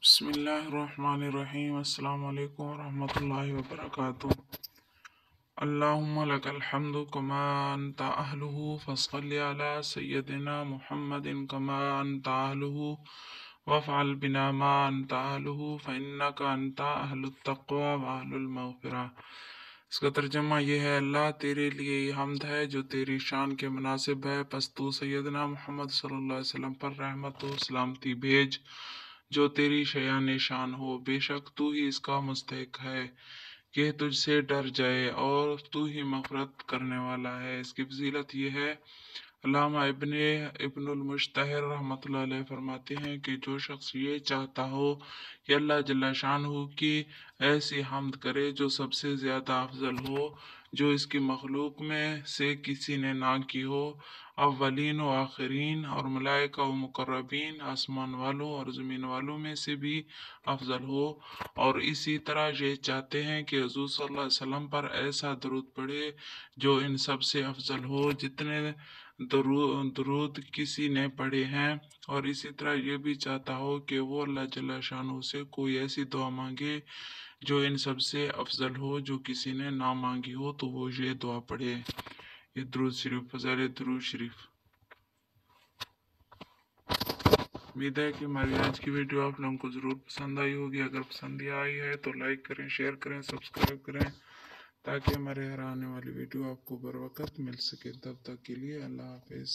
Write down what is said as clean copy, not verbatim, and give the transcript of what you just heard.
بسم اللہ الرحمن الرحیم۔ السلام علیکم ورحمۃ اللہ وبرکاتہ۔ اللہم لک الحمد کما انت اہلہ فصل علی سیدنا محمد کما انت اہلہ وافعل بنا ما انت اہلہ فانک انت اہل التقوی واہل المغفرہ۔ اس کا ترجمہ یہ ہے: اللہ تیرے لیے یہ حمد ہے جو تیری شان کے مناسب ہے، پس تو سیدنا محمد صلی اللہ علیہ وسلم پر رحمت و سلامتی بھیج جو تیری شایان شان ہو۔ بے شک تو ہی اس کا مستحق ہے کہ تجھ سے ڈر جائے اور تو ہی مغفرت کرنے والا ہے۔ اس کی فضیلت یہ ہے: علامہ ابن المجتہر رحمۃ اللہ علیہ فرماتے ہیں کہ جو شخص یہ چاہتا ہو کہ اللہ جل شانہ کی ایسی حمد کرے جو سب سے زیادہ افضل ہو، جو اس کی مخلوق میں سے کسی نے نہ کی ہو، اولین و آخرین اور ملائکہ و مقربین، آسمان والوں اور زمین والوں میں سے بھی افضل ہو، اور اسی طرح یہ چاہتے ہیں کہ حضور صلی اللہ علیہ وسلم پر ایسا درود پڑھے جو ان سب سے افضل ہو جتنے درود کسی نے پڑھے ہیں، اور اسی طرح یہ بھی چاہتا ہو کہ وہ اللہ جل شانہ سے کوئی ایسی دعا مانگے جو ان سب سے افضل ہو، جو کسی نے نہ مانگی ہو تو وہ یہ دعا پڑھے۔ یہ درود شریف، فضائل درود شریف۔ امید ہے کہ ہماری آج کی ویڈیو آپ لوگوں کو ضرور پسند آئی ہوگی۔ اگر پسند آئی ہے تو لائک کریں، شیئر کریں، سبسکرائب کریں تاکہ ہمارے ہر آنے والی ویڈیو آپ کو بر وقت مل سکے۔ تب تک کے لیے اللہ حافظ۔